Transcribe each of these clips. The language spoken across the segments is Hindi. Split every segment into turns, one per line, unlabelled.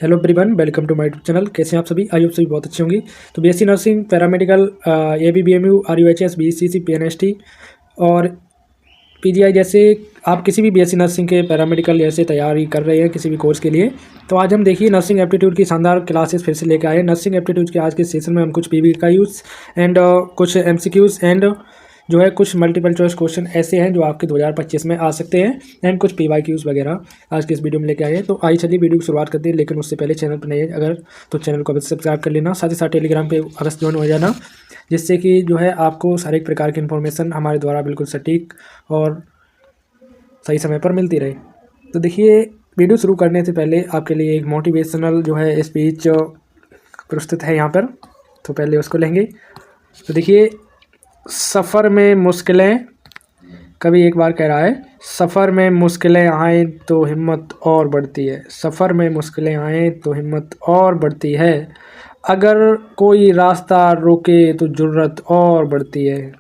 Hello everyone, welcome to my YouTube channel. कैसे हैं आप सभी? आई होप सभी बहुत अच्छी होंगी। तो BSc nursing, paramedical, ABBMU, RUHS, BCC, PNST और पीजीआई जैसे आप किसी भी बीएससी नर्सिंग के पैरामेडिकल जैसे तैयारी कर रहे हैं किसी भी कोर्स के लिए, तो आज हम देखिए नर्सिंग एप्टीट्यूड की शानदार क्लासेस फिर से लेकर आए हैं। नर्सिंग एप्टीट्यूड के आज के सेशन में हम कुछ पीवी का यूज़ एंड कुछ एमसीक्यूज एंड जो है कुछ मल्टीपल चॉइस क्वेश्चन ऐसे हैं जो आपके 2025 में आ सकते हैं एंड कुछ पीवाईक्यूज वगैरह आज के इस वीडियो में लेके आए हैं। तो आइए चलिए वीडियो की शुरुआत करते हैं, लेकिन उससे पहले चैनल पर नए अगर तो चैनल को अभी सब्सक्राइब कर लेना, साथ ही साथ टेलीग्राम पे अवश्य ज्वाइन हो जाना, जिससे कि जो है आपको सारे एक प्रकार की इन्फॉर्मेशन हमारे द्वारा बिल्कुल सटीक और सही समय पर मिलती रहे। तो देखिए, वीडियो शुरू करने से पहले आपके लिए एक मोटिवेशनल जो है स्पीच प्रस्तुत है यहाँ पर, तो पहले उसको लेंगे। तो देखिए, सफ़र में मुश्किलें, कभी एक बार कह रहा है, सफ़र में मुश्किलें आएँ तो हिम्मत और बढ़ती है। सफ़र में मुश्किलें आएँ तो हिम्मत और बढ़ती है। अगर कोई रास्ता रोके तो जुर्रत और बढ़ती है।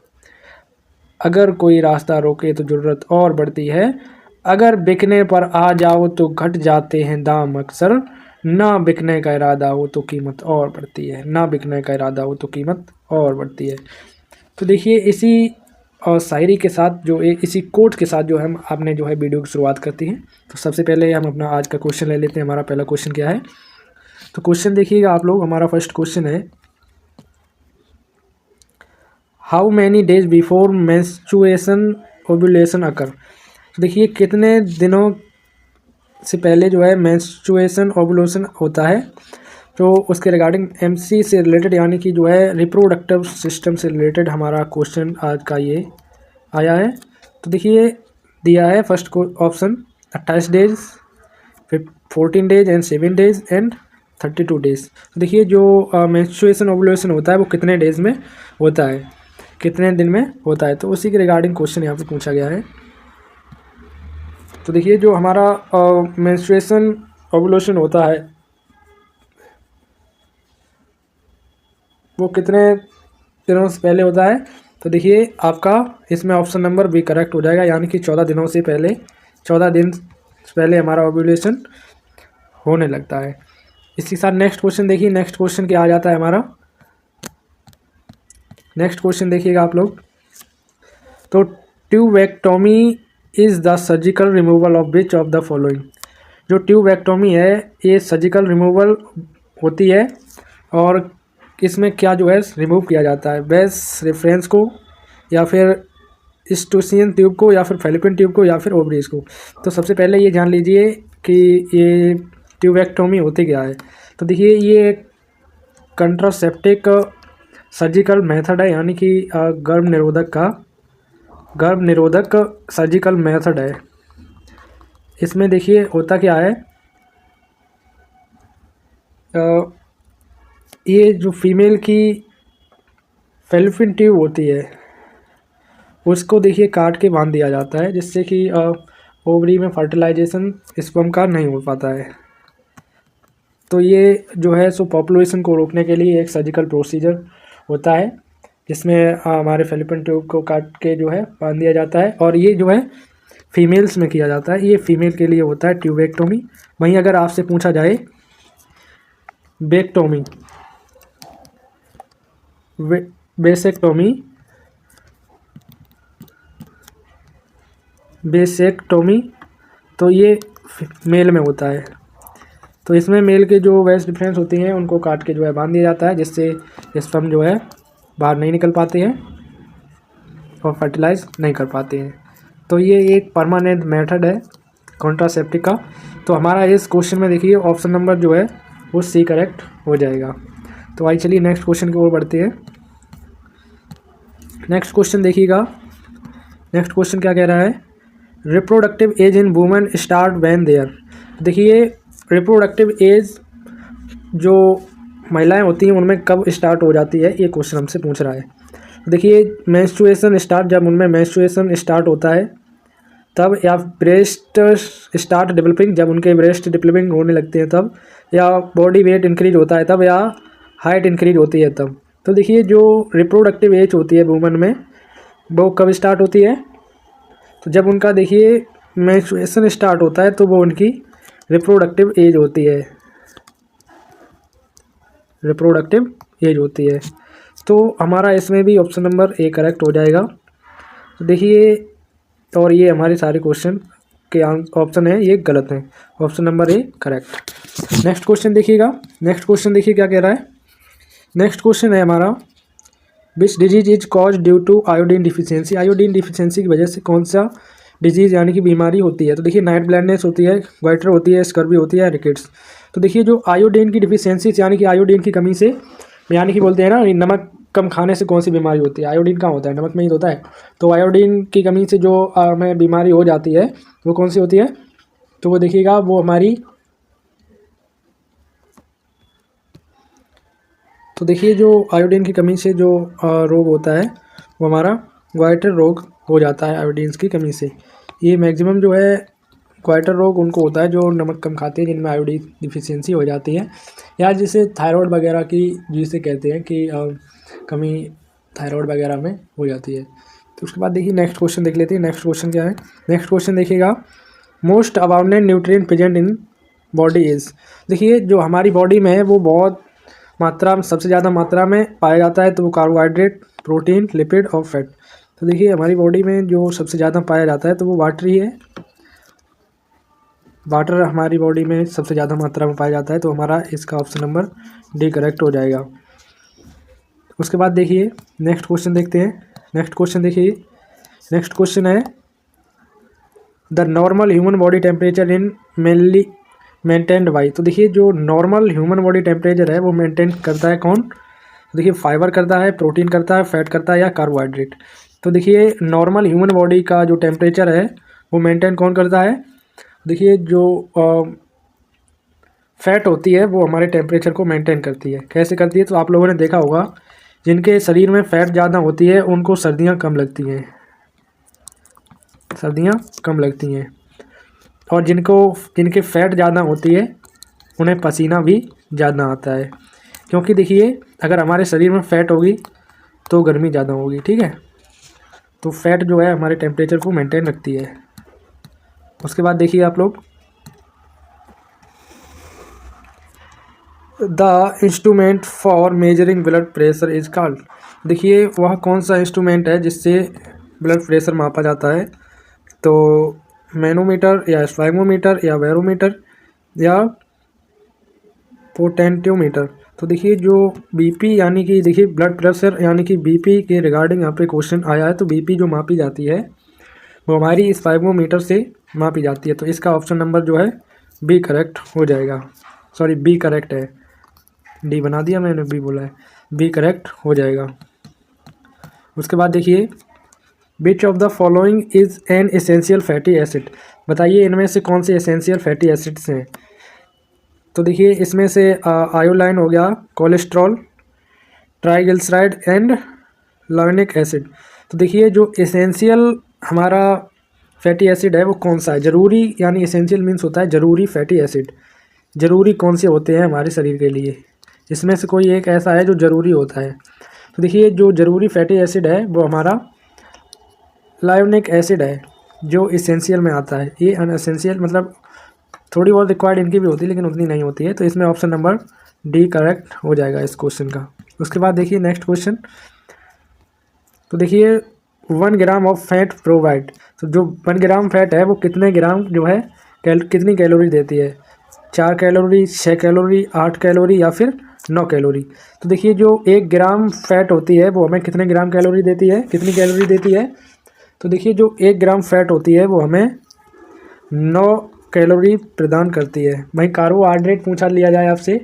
अगर कोई रास्ता रोके तो जुर्रत और बढ़ती है। अगर बिकने पर आ जाओ तो घट जाते हैं दाम अक्सर। ना बिकने का इरादा हो तो कीमत और बढ़ती है। ना बिकने का इरादा हो तो कीमत और बढ़ती है। तो देखिए, इसी और शायरी के साथ जो इसी कोट के साथ जो हम आपने जो है वीडियो की शुरुआत करती हैं। तो सबसे पहले हम अपना आज का क्वेश्चन ले लेते हैं। हमारा पहला क्वेश्चन क्या है? तो क्वेश्चन देखिएगा आप लोग। हमारा फर्स्ट क्वेश्चन है, how many days before menstruation ovulation occur. तो देखिए, कितने दिनों से पहले जो है मेंस्ट्रुएशन ओव्यूलेशन होता है। तो उसके रिगार्डिंग एमसी से रिलेटेड यानी कि जो है रिप्रोडक्टिव सिस्टम से रिलेटेड हमारा क्वेश्चन आज का ये आया है। तो देखिए, दिया है फर्स्ट ऑप्शन 28 डेज, फिर 14 days and 7 days and 32 days. तो देखिए, जो मेंस्ट्रुएशन ओव्यूलेशन होता है वो कितने डेज में होता है, कितने दिन में होता है, तो उसी के रिगार्डिंग क्वेश्चन यहाँ पे पूछा गया है। तो देखिए, जो हमारा मेंस्ट्रुएशन ओव्यूलेशन होता है वो कितने दिनों से पहले होता है। तो देखिए, आपका इसमें ऑप्शन नंबर भी करेक्ट हो जाएगा, यानी कि 14 दिनों से पहले, 14 दिन से पहले हमारा ओव्यूलेशन होने लगता है। इसके साथ नेक्स्ट क्वेश्चन देखिए। नेक्स्ट क्वेश्चन क्या आ जाता है हमारा? नेक्स्ट क्वेश्चन देखिएगा आप लोग। तो tubectomy is the surgical removal of which of the following. जो ट्यूबेक्टोमी है ये सर्जिकल रिमूवल होती है और इसमें क्या जो है रिमूव किया जाता है, बेस रेफरेंस को या फिर स्टूसियन ट्यूब को या फिर फेलिपिन ट्यूब को या फिर ओवरीज को। तो सबसे पहले ये जान लीजिए कि ये ट्यूबेक्टोमी होती क्या है। तो देखिए, ये कंट्रासेप्टिक सर्जिकल मेथड है, यानी कि गर्भ निरोधक सर्जिकल मेथड है। इसमें देखिए होता क्या है, ये जो फीमेल की फेलिपिन ट्यूब होती है उसको देखिए काट के बांध दिया जाता है, जिससे कि ओवरी में फर्टिलाइजेशन स्पर्म का नहीं हो पाता है। तो ये जो है सो पॉपुलेशन को रोकने के लिए एक सर्जिकल प्रोसीजर होता है, जिसमें हमारे फेलिपिन ट्यूब को काट के जो है बांध दिया जाता है, और ये जो है फीमेल्स में किया जाता है। ये फीमेल के लिए होता है ट्यूबेक्टोमी। वहीं अगर आपसे पूछा जाए बेक्टोमी, बेसेक्टोमी, तो ये मेल में होता है। तो इसमें मेल के जो वेस्ट डिफरेंस होती हैं उनको काट के जो है बांध दिया जाता है, जिससे स्पर्म जो है बाहर नहीं निकल पाते हैं और फर्टिलाइज नहीं कर पाते हैं। तो ये एक परमानेंट मेथड है कॉन्ट्रासेप्टिव का। तो हमारा इस क्वेश्चन में देखिए ऑप्शन नंबर जो है वो सी करेक्ट हो जाएगा। तो आइए चलिए नेक्स्ट क्वेश्चन की ओर बढ़ते हैं। नेक्स्ट क्वेश्चन देखिएगा। नेक्स्ट क्वेश्चन क्या कह रहा है? Reproductive age in women start when there. देखिए, रिप्रोडक्टिव एज जो महिलाएं होती हैं उनमें कब स्टार्ट हो जाती है, ये क्वेश्चन हमसे पूछ रहा है। देखिए, मेंस्ट्रुएशन स्टार्ट, जब उनमें मेंस्ट्रुएशन स्टार्ट होता है तब, या ब्रेस्ट स्टार्ट डेवलपिंग, जब उनके ब्रेस्ट डेवलपिंग होने लगते हैं तब, या बॉडी वेट इंक्रीज होता है तब, या हाइट इंक्रीज होती है तब। तो देखिए, जो रिप्रोडक्टिव एज होती है वुमेन में वो कब स्टार्ट होती है? तो जब उनका देखिए मेंस्ट्रुएशन स्टार्ट होता है तो वो उनकी रिप्रोडक्टिव एज होती है। रिप्रोडक्टिव एज होती है। तो हमारा इसमें भी ऑप्शन नंबर ए करेक्ट हो जाएगा। तो देखिए, और ये हमारे सारे क्वेश्चन के ऑप्शन है ये गलत हैं। Option number A correct. Next question देखिएगा। नेक्स्ट क्वेश्चन देखिए क्या कह रहा है। नेक्स्ट क्वेश्चन है हमारा, which disease is cause due to iodine deficiency. Iodine deficiency की वजह से कौन सा डिजीज़ यानी कि बीमारी होती है। तो देखिए, नाइट ब्लाइंडनेस होती है, ग्वाइटर होती है, स्कर्वी होती है, रिकेट्स। तो देखिए, जो आयोडीन की डिफिशियंसी यानी कि आयोडीन की कमी से यानी कि बोलते हैं ना, नमक कम खाने से कौन सी बीमारी होती है। आयोडीन कहाँ होता है, नमक में ही होता है। तो आयोडीन की कमी से जो हमें बीमारी हो जाती है वो कौन सी होती है। तो वो देखिएगा, वो हमारी, तो देखिए जो आयोडीन की कमी से जो रोग होता है वो हमारा ग्वाइटर रोग हो जाता है आयोडीन की कमी से। ये मैक्सिमम जो है ग्वाइटर रोग उनको होता है जो नमक कम खाते हैं, जिनमें आयोडीन डिफिशियंसी हो जाती है, या जिसे थायराइड वगैरह की, जिसे कहते हैं कि कमी थायराइड वगैरह में हो जाती है। तो उसके बाद देखिए नेक्स्ट क्वेश्चन देख लेते हैं। नेक्स्ट क्वेश्चन क्या है। नेक्स्ट क्वेश्चन देखिएगा, most abundant nutrient present in body is. देखिए, जो हमारी बॉडी में है वो बहुत मात्रा में, सबसे ज़्यादा मात्रा में पाया जाता है, तो वो कार्बोहाइड्रेट, प्रोटीन, लिपिड और फैट। तो देखिए, हमारी बॉडी में जो सबसे ज़्यादा पाया जाता है तो वो वाटर ही है। वाटर हमारी बॉडी में सबसे ज़्यादा मात्रा में पाया जाता है, तो हमारा इसका ऑप्शन नंबर डी करेक्ट हो जाएगा। उसके बाद देखिए नेक्स्ट क्वेश्चन देखते हैं। नेक्स्ट क्वेश्चन देखिए, नेक्स्ट क्वेश्चन है, the normal human body temperature in mainly maintained by. तो देखिए, जो नॉर्मल ह्यूमन बॉडी टेम्परेचर है वो मेंटेन करता है कौन। देखिए, फाइबर करता है, प्रोटीन करता है, फैट करता है, या कार्बोहाइड्रेट। तो देखिए, नॉर्मल ह्यूमन बॉडी का जो टेम्परेचर है वो मेंटेन कौन करता है। देखिए, जो फैट होती है वो हमारे टेम्परेचर को मेंटेन करती है। कैसे करती है, तो आप लोगों ने देखा होगा, जिनके शरीर में फैट ज़्यादा होती है उनको सर्दियाँ कम लगती हैं, सर्दियाँ कम लगती हैं। और जिनके फैट ज़्यादा होती है उन्हें पसीना भी ज़्यादा आता है। क्योंकि देखिए, अगर हमारे शरीर में फैट होगी तो गर्मी ज़्यादा होगी, ठीक है। तो फैट जो है हमारे टेम्परेचर को मेंटेन रखती है। उसके बाद देखिए आप लोग, the instrument for measuring blood pressure is called. देखिए, वह कौन सा इंस्ट्रूमेंट है जिससे ब्लड प्रेशर मापा जाता है। तो मैनोमीटर, या स्फाइगमोमीटर, या बैरोमीटर, या पोटेंटियोमीटर। तो देखिए, जो बीपी यानी कि देखिए ब्लड प्रेशर यानी कि बीपी के रिगार्डिंग यहाँ पे क्वेश्चन आया है, तो बीपी जो मापी जाती है वो हमारी स्फाइगमोमीटर से मापी जाती है। तो इसका ऑप्शन नंबर जो है बी करेक्ट हो जाएगा। सॉरी, बी करेक्ट है, डी बना दिया मैंने, बी बोला है, बी करेक्ट हो जाएगा। उसके बाद देखिए, which of the following is an essential fatty acid. बताइए इनमें से कौन से एसेंशियल फैटी एसिड्स हैं। तो देखिए, इसमें से आयोलाइन हो गया, कोलेस्ट्रॉल, ट्राइग्लिसराइड एंड लर्निक एसिड। तो देखिए, जो एसेंशियल हमारा फैटी एसिड है वो कौन सा है। जरूरी, यानी एसेंशियल मीन्स होता है जरूरी फैटी एसिड। जरूरी कौन से होते हैं हमारे शरीर के लिए, इसमें से कोई एक ऐसा है जो ज़रूरी होता है। तो देखिए, जो ज़रूरी फैटी एसिड है वो हमारा लायोनिक एसिड है, जो एसेंशियल में आता है। ये अनएसेंशियल, मतलब थोड़ी बहुत रिक्वायर्ड इनकी भी होती है लेकिन उतनी नहीं होती है। तो इसमें ऑप्शन नंबर डी करेक्ट हो जाएगा इस क्वेश्चन का। उसके बाद देखिए नेक्स्ट क्वेश्चन। तो देखिए, 1 ग्राम ऑफ फैट प्रोवाइड। तो जो 1 ग्राम फैट है वो कितने ग्राम जो है कितनी कैलोरी देती है। 4 कैलोरी, 6 कैलोरी, 8 कैलोरी, या फिर 9 कैलोरी। तो देखिए, जो 1 ग्राम फैट होती है वो हमें कितने ग्राम कैलोरी देती है, कितनी कैलोरी देती है। तो देखिए, जो 1 ग्राम फैट होती है वो हमें 9 कैलोरी प्रदान करती है। वहीं कार्बोहाइड्रेट पूछा लिया जाए आपसे,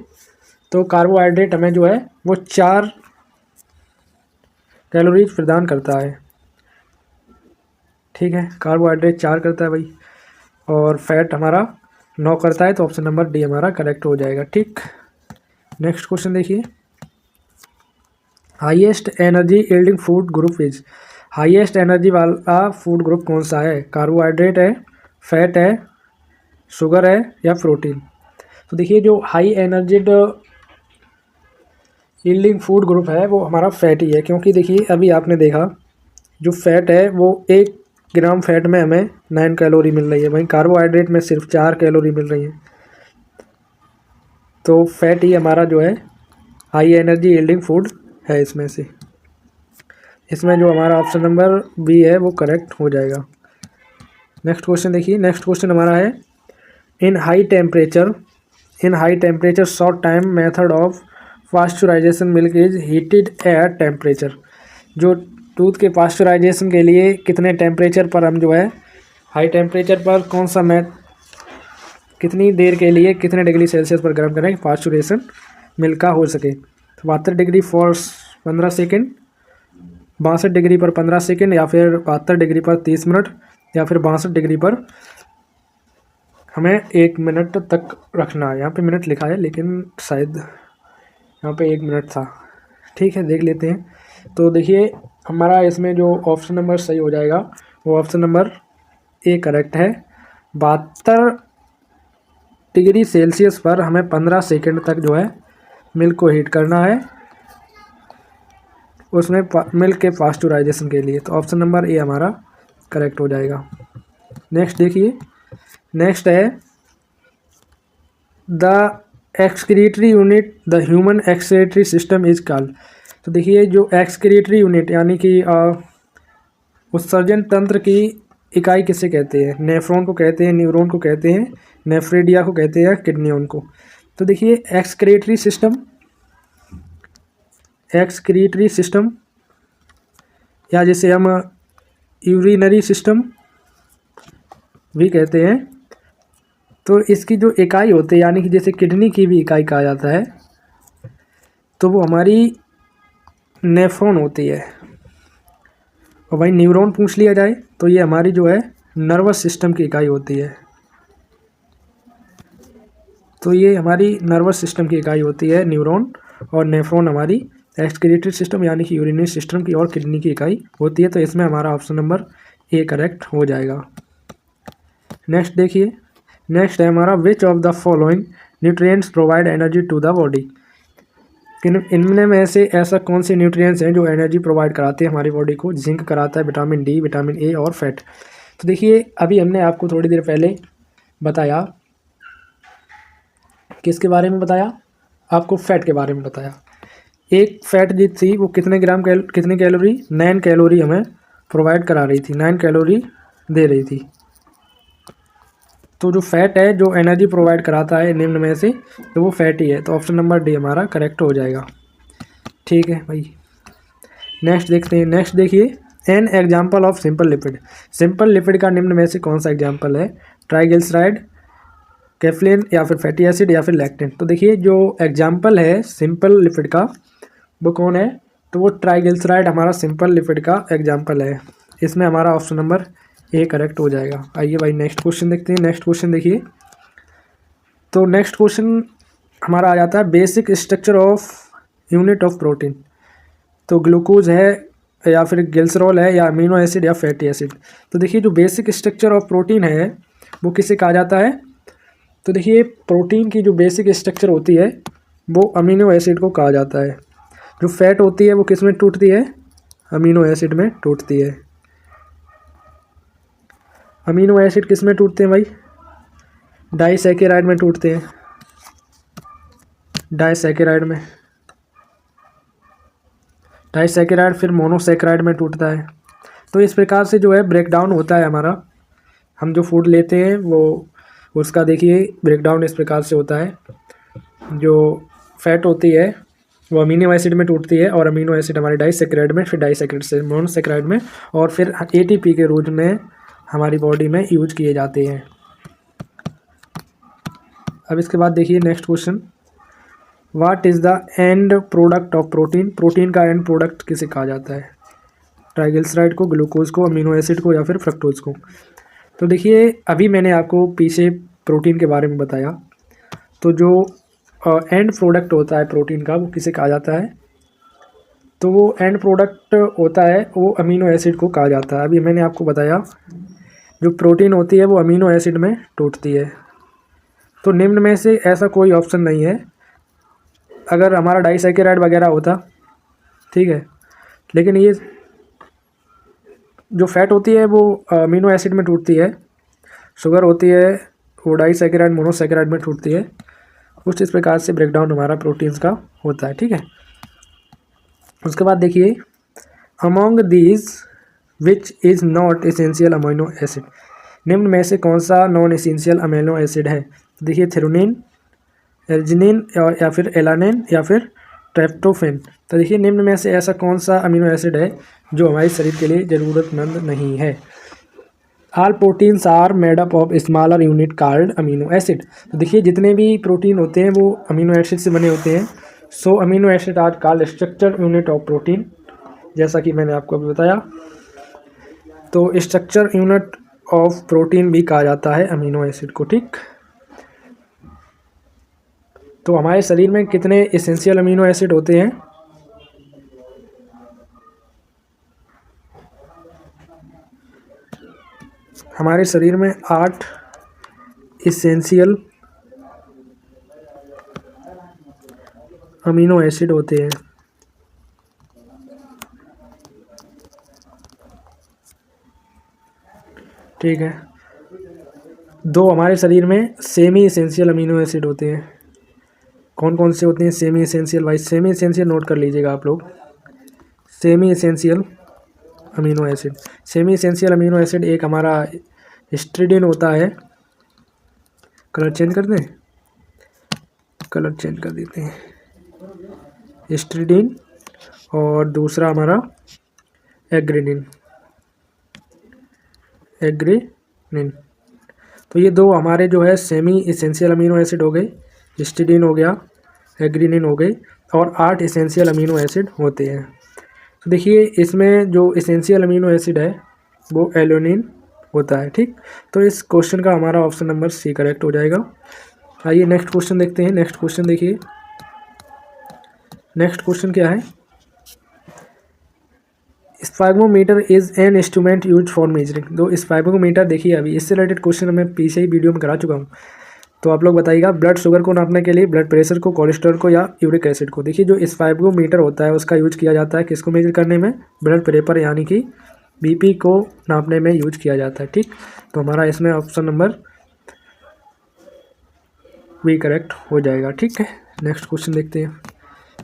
तो कार्बोहाइड्रेट हमें जो है वो 4 कैलोरी प्रदान करता है, ठीक है। कार्बोहाइड्रेट 4 करता है भाई, और फैट हमारा 9 करता है। तो ऑप्शन नंबर डी हमारा करेक्ट हो जाएगा, ठीक। नेक्स्ट क्वेश्चन देखिए, highest energy yielding food group is. Highest energy वाला फूड ग्रुप कौन सा है। कार्बोहाइड्रेट है, फैट है, शुगर है, या प्रोटीन। तो देखिए, जो high energy yielding food group है वो हमारा फैट ही है। क्योंकि देखिए, अभी आपने देखा जो फैट है वो 1 ग्राम फैट में हमें 9 कैलोरी मिल रही है, वहीं कार्बोहाइड्रेट में सिर्फ 4 कैलोरी मिल रही है। तो फैट ही हमारा जो है हाई एनर्जी यील्डिंग फूड है इसमें से। इसमें जो हमारा ऑप्शन नंबर बी है वो करेक्ट हो जाएगा। नेक्स्ट क्वेश्चन देखिए, नेक्स्ट क्वेश्चन हमारा है इन high temperature short time method of pasteurisation milk is heated at temperature. जो दूध के पास्चुराइजेशन के लिए कितने टेम्परेचर पर हम जो है हाई टेम्परेचर पर कौन सा कितनी देर के लिए कितने डिग्री सेल्सियस पर गर्म करें पास्चुरेशन मिल्क का हो सके। तो 72 डिग्री फॉर 15 सेकेंड, 62 डिग्री पर 15 सेकेंड, या फिर 72 डिग्री पर 30 मिनट, या फिर 62 डिग्री पर हमें 1 मिनट तक रखना है। यहाँ पे मिनट लिखा है लेकिन शायद यहाँ पे 1 मिनट था। ठीक है, देख लेते हैं। तो देखिए हमारा इसमें जो ऑप्शन नंबर सही हो जाएगा वो ऑप्शन नंबर ए करेक्ट है। 72 डिग्री सेल्सियस पर हमें 15 सेकेंड तक जो है मिल्क को हीट करना है उसमें मिल्क के पास्चुराइजेशन के लिए। तो ऑप्शन नंबर ए हमारा करेक्ट हो जाएगा। नेक्स्ट देखिए, नेक्स्ट है the excretory unit the human excretory system is called. तो देखिए जो एक्सक्रीटरी यूनिट यानी कि उत्सर्जन तंत्र की इकाई किसे कहते हैं? नेफ्रॉन को कहते हैं, न्यूरॉन को कहते हैं, नेफ्रेडिया को कहते हैं, किडनियोन को। तो देखिए एक्सक्रीटरी सिस्टम या जिसे हम यूरिनरी सिस्टम भी कहते हैं, तो इसकी जो इकाई होती है यानी कि जैसे किडनी की भी इकाई कहा जाता है तो वो हमारी नेफ्रॉन होती है। और भाई न्यूरॉन पूछ लिया जाए तो ये हमारी जो है नर्वस सिस्टम की इकाई होती है। तो ये हमारी नर्वस सिस्टम की इकाई होती है न्यूरॉन, और नेफ्रॉन हमारी एक्सक्रीटरी सिस्टम यानी कि यूरिनरी सिस्टम की और किडनी की इकाई होती है। तो इसमें हमारा ऑप्शन नंबर ए करेक्ट हो जाएगा। नेक्स्ट देखिए, नेक्स्ट है हमारा which of the following nutrients provide energy to the body. इनमें में से ऐसा कौन से न्यूट्रिएंट्स हैं जो एनर्जी प्रोवाइड कराते हैं हमारी बॉडी को? जिंक कराता है, विटामिन डी, विटामिन ए और फैट। तो देखिए अभी हमने आपको थोड़ी देर पहले बताया, किसके बारे में बताया? आपको फैट के बारे में बताया। एक फैट जो थी वो कितने कैलोरी? 9 कैलोरी हमें प्रोवाइड करा रही थी, 9 कैलोरी दे रही थी। तो जो फैट है जो एनर्जी प्रोवाइड कराता है निम्न में से, तो वो फैट ही है। तो ऑप्शन नंबर डी हमारा करेक्ट हो जाएगा। ठीक है भाई, नेक्स्ट देखते हैं। नेक्स्ट देखिए, an example of simple lipid. Simple lipid का निम्न में से कौन सा एग्जाम्पल है? ट्राइग्लिसराइड, कैफ्लिन, या फिर फैटी एसिड, या फिर लैक्टिन। तो देखिए जो एग्जाम्पल है सिंपल लिपिड का वो कौन है? तो वो ट्राइग्लिसराइड हमारा सिंपल लिपिड का एग्जाम्पल है। इसमें हमारा ऑप्शन नंबर ए करेक्ट हो जाएगा। आइए भाई नेक्स्ट क्वेश्चन देखते हैं। नेक्स्ट क्वेश्चन देखिए, तो नेक्स्ट क्वेश्चन हमारा आ जाता है basic structure of unit of protein. तो ग्लूकोज है या फिर ग्लिसरॉल है या अमीनो एसिड या फैटी एसिड। तो देखिए जो बेसिक स्ट्रक्चर ऑफ प्रोटीन है वो किसे कहा जाता है? तो देखिए प्रोटीन की जो बेसिक स्ट्रक्चर होती है वो अमीनो एसिड को कहा जाता है। जो फैट होती है वो किस में टूटती है? अमीनो एसिड में टूटती है। अमीनो एसिड किस में टूटते हैं भाई? डाइसैकेराइड में टूटते हैं, डाइसैकेराइड फिर मोनोसैकेराइड में टूटता है। तो इस प्रकार से जो है ब्रेकडाउन होता है हमारा, हम जो फूड लेते हैं वो उसका देखिए ब्रेकडाउन इस प्रकार से होता है। जो फैट होती है वो अमीनो एसिड में टूटती है, और अमीनो एसिड हमारे डाइसैकेराइड में, फिर डाइसैकेराइड से मोनोसैकेराइड में, और फिर एटीपी के रूप में हमारी बॉडी में यूज किए जाते हैं। अब इसके बाद देखिए next question, what is the end product of protein. Protein का एंड प्रोडक्ट किसे कहा जाता है? ट्राइग्लिसराइड को, ग्लूकोज को, अमीनो एसिड को, या फिर फ्रक्टोज को। तो देखिए अभी मैंने आपको पीछे प्रोटीन के बारे में बताया, तो जो एंड प्रोडक्ट होता है प्रोटीन का वो किसे कहा जाता है? तो वो एंड प्रोडक्ट होता है वो अमीनो एसिड को कहा जाता है। अभी मैंने आपको बताया जो प्रोटीन होती है वो अमीनो एसिड में टूटती है। तो निम्न में से ऐसा कोई ऑप्शन नहीं है। अगर हमारा डाइसैकेराइड वगैरह होता, ठीक है, लेकिन ये जो फैट होती है वो अमीनो एसिड में टूटती है, शुगर होती है वो डाइसैकेराइड मोनोसैकेराइड में टूटती है, कुछ इस प्रकार से ब्रेकडाउन हमारा प्रोटीन्स का होता है, ठीक है। उसके बाद देखिए, among these which is not essential amino acid, निम्न में से कौन सा नॉन एसेंशियल अमीनो एसिड है। देखिए थ्रेओनीन, एर्जिनिन या फिर एलानिन या फिर ट्रिप्टोफैन। तो देखिए निम्न में से ऐसा कौन सा अमीनो एसिड है जो हमारे शरीर के लिए ज़रूरतमंद नहीं है। All proteins are made up of smaller unit called amino acid. तो देखिए जितने भी प्रोटीन होते हैं वो अमीनो एसिड से बने होते हैं। So amino acid are called structure unit of protein, जैसा कि मैंने आपको अभी बताया। तो स्ट्रक्चर यूनिट ऑफ प्रोटीन भी कहा जाता है अमीनो एसिड को, ठीक। तो हमारे शरीर में कितने एसेंशियल अमीनो एसिड होते हैं। हमारे शरीर में 8 एसेंशियल अमीनो एसिड होते हैं। ठीक है, 2 हमारे शरीर में सेमी एसेंशियल अमीनो एसिड होते हैं। कौन कौन से होते हैं सेमी एसेंशियल? भाई सेमी एसेंशियल नोट कर लीजिएगा आप लोग। Semi essential amino acid, semi essential amino acid एक हमारा हिस्टिडीन होता है। कलर चेंज कर दें, कलर चेंज कर देते हैं, हिस्टिडीन। और दूसरा हमारा एग्रेनिन, एग्रेनिन। तो ये 2 हमारे जो है सेमी एसेंशियल अमीनो एसिड हो गए, हिस्टिडीन हो गया, एग्रेनिन हो गई। और 8 एसेंशियल अमीनो एसिड होते हैं। तो देखिए इसमें जो एसेंशियल अमीनो एसिड है वो एलोनिन होता है, ठीक। तो इस क्वेश्चन का हमारा ऑप्शन नंबर सी करेक्ट हो जाएगा। आइए नेक्स्ट क्वेश्चन देखते हैं। नेक्स्ट क्वेश्चन देखिए, नेक्स्ट क्वेश्चन क्या है। Sphygmometer is an instrument use for measuring. तो स्फैग्मोमीटर देखिए अभी इससे रिलेटेड क्वेश्चन मैं पीछे ही वीडियो में करा चुका हूँ। तो आप लोग बताइएगा, ब्लड शुगर को नापने के लिए, ब्लड प्रेशर को, कोलेस्ट्रॉल को या यूरिक एसिड को। देखिए जो स्फैग्मोमीटर होता है उसका यूज किया जाता है किसको मेजर करने में? ब्लड प्रेशर यानी कि बीपी को नापने में यूज किया जाता है, ठीक। तो हमारा इसमें ऑप्शन नंबर बी करेक्ट हो जाएगा, ठीक है। नेक्स्ट क्वेश्चन देखते हैं।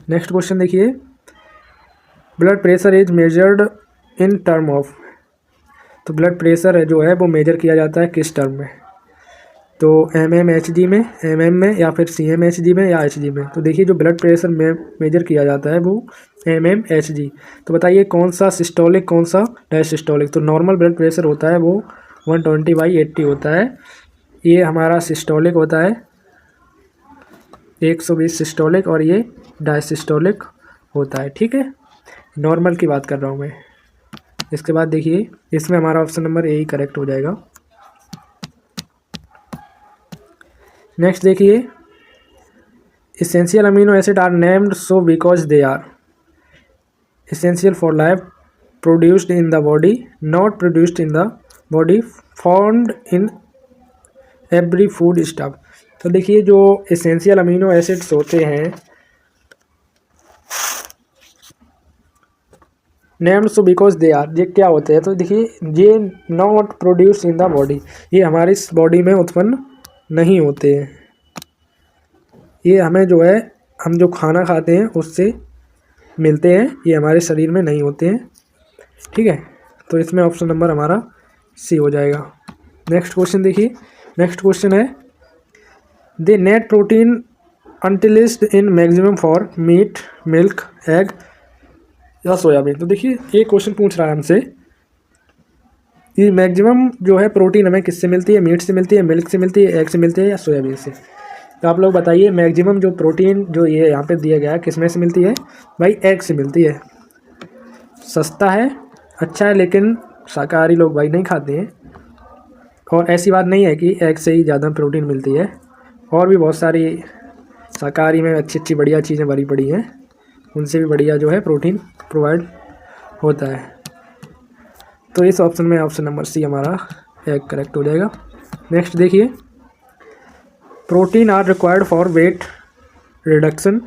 नेक्स्ट क्वेश्चन देखिए, blood pressure is measured in term of. तो ब्लड प्रेशर जो है वो मेजर किया जाता है किस टर्म में? तो mmHg में, mm में, या फिर cmHg में, या hg में। तो देखिए जो ब्लड प्रेशर में मेजर किया जाता है वो mmHg। तो बताइए कौन सा सिस्टोलिक, कौन सा डायसिस्टोलिक? तो नॉर्मल ब्लड प्रेशर होता है वो 120/80 होता है। ये हमारा सिस्टोलिक होता है 120 सिस्टोलिक, और ये डायसिस्टोलिक होता है, ठीक है। नॉर्मल की बात कर रहा हूँ मैं। इसके बाद देखिए इसमें हमारा ऑप्शन नंबर ए ही करेक्ट हो जाएगा। नेक्स्ट देखिए, essential amino acid are named so because they are essential for life, produced in the body, not produced in the body, found in every food stuff. तो देखिए जो एसेंशियल अमीनो एसिड्स होते हैं named so because they are, ये क्या होते हैं? तो देखिए ये not produce in the body, ये हमारी बॉडी में उत्पन्न नहीं होते हैं। ये हमें जो है, हम जो खाना खाते हैं उससे मिलते हैं, ये हमारे शरीर में नहीं होते हैं, ठीक है। तो इसमें ऑप्शन नंबर हमारा सी हो जाएगा। नेक्स्ट क्वेश्चन देखिए, नेक्स्ट क्वेश्चन है, the net protein utilised in maximum for meat, milk, egg या सोयाबीन। तो देखिए ये क्वेश्चन पूछ रहा है हमसे कि मैक्सिमम जो है प्रोटीन हमें किससे मिलती है? मीट से मिलती है, मिल्क से मिलती है, एग से मिलती है, या सोयाबीन से। तो आप लोग बताइए मैक्सिमम जो प्रोटीन जो ये यहाँ पे दिया गया है किस में से मिलती है? भाई एग से मिलती है। सस्ता है, अच्छा है, लेकिन शाकाहारी लोग भाई नहीं खाते हैं। और ऐसी बात नहीं है कि एग से ही ज़्यादा प्रोटीन मिलती है, और भी बहुत सारी शाकाहारी में अच्छी अच्छी बढ़िया चीज़ें भरी पड़ी हैं, उनसे भी बढ़िया जो है प्रोटीन प्रोवाइड होता है। तो इस ऑप्शन में ऑप्शन नंबर सी हमारा एग करेक्ट हो जाएगा। नेक्स्ट देखिए, protein are required for weight reduction.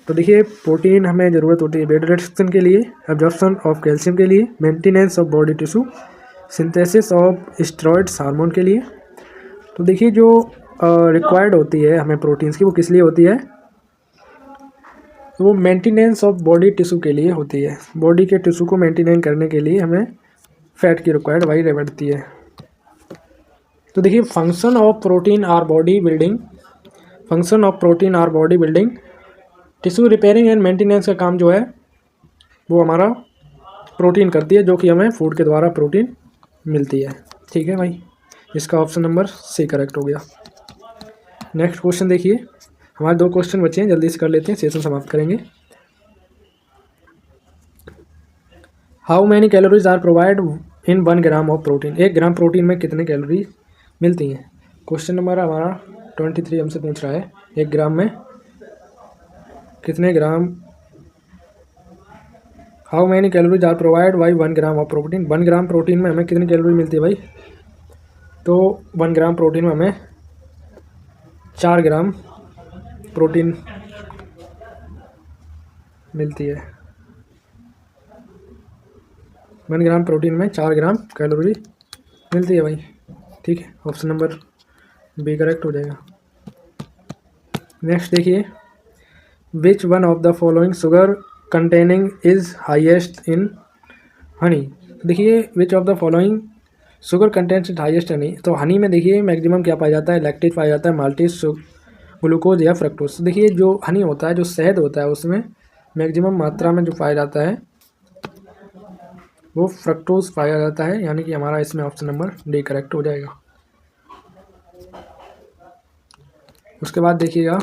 तो देखिए प्रोटीन हमें ज़रूरत होती है वेट रिडक्शन के लिए, एब्जॉर्प्शन ऑफ कैल्शियम के लिए, maintenance of body tissue, synthesis of steroids hormone के लिए। तो देखिए जो रिक्वायर्ड होती है हमें प्रोटीन्स की, वो किस लिए होती है? वो मेंटेनेंस ऑफ बॉडी टिश्यू के लिए होती है। बॉडी के टिश्यू को मेंटेन करने के लिए हमें फैट की रिक्वायर्ड वही बढ़ती है। तो देखिए function of protein our body building, function of protein our body building, tissue repairing and maintenance का काम जो है वो हमारा प्रोटीन करती है, जो कि हमें फूड के द्वारा प्रोटीन मिलती है। ठीक है भाई, इसका ऑप्शन नंबर सी करेक्ट हो गया। नेक्स्ट क्वेश्चन देखिए, हमारे 2 क्वेश्चन बचे हैं, जल्दी से कर लेते हैं, सेशन समाप्त करेंगे। How many calories are provide in 1 gram of protein, 1 gram protein में कितने कैलोरी मिलती हैं? क्वेश्चन नंबर हमारा 23 हमसे पूछ रहा है 1 ग्राम में कितने gram, how many calories are provide by 1 gram of protein, 1 gram protein में हमें कितनी कैलोरी मिलती है भाई? तो 1 ग्राम प्रोटीन में हमें 4 ग्राम प्रोटीन मिलती है। 1 ग्राम प्रोटीन में 4 ग्राम कैलोरी मिलती है भाई। ठीक है, ऑप्शन नंबर बी करेक्ट हो जाएगा। नेक्स्ट देखिए, which one of the following sugar containing is highest in honey. देखिए which of the following sugar contents is highest honey, तो हनी में देखिए मैक्सिमम क्या पाया जाता है? लैक्टेज पाया जाता है, माल्टेज, ग्लूकोज या फ्रक्टोज। देखिए जो हनी होता है, जो शहद होता है, उसमें मैक्सिमम मात्रा में जो पाया जाता है वो फ्रक्टोज पाया जाता है, यानी कि हमारा इसमें ऑप्शन नंबर डी करेक्ट हो जाएगा। उसके बाद देखिएगा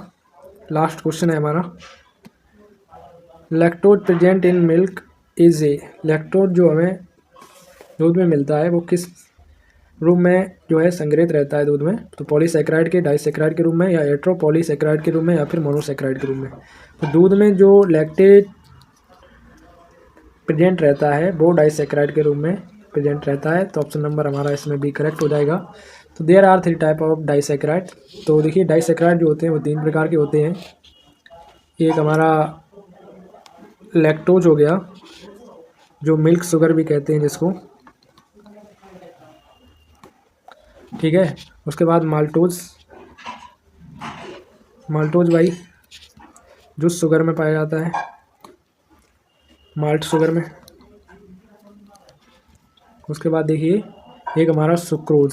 लास्ट क्वेश्चन है हमारा, lactose present in milk is a, lactose जो हमें दूध में मिलता है वो किस रूप में जो है संग्रहित रहता है दूध में? तो पॉलीसैकेराइड के, डाइसैकेराइड के रूप में, या हेटेरोपॉलीसैकेराइड के रूप में, या फिर मोनोसैकेराइड के रूप में। तो दूध में जो लैक्टेज प्रेजेंट रहता है वो डाइसैकेराइड के रूप में प्रेजेंट रहता है, तो ऑप्शन नंबर हमारा इसमें भी करेक्ट हो जाएगा। तो there are 3 type of disaccharide. तो देखिए डाइसैकेराइड जो होते हैं वो 3 प्रकार के होते हैं। एक हमारा लैक्टोज हो गया, जो मिल्क शुगर भी कहते हैं जिसको, ठीक है। उसके बाद माल्टोज, माल्टोज भाई जो शुगर में पाया जाता है, माल्ट शुगर में। उसके बाद देखिए एक हमारा सुक्रोज,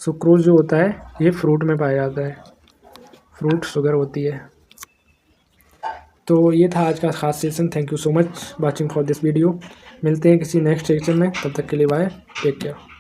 सुक्रोज जो होता है ये फ्रूट में पाया जाता है, फ्रूट शुगर होती है। तो ये था आज का खास session. Thank you so much watching for this video. मिलते हैं किसी नेक्स्ट सेक्शन में, तब तक के लिए बाय, टेक केयर।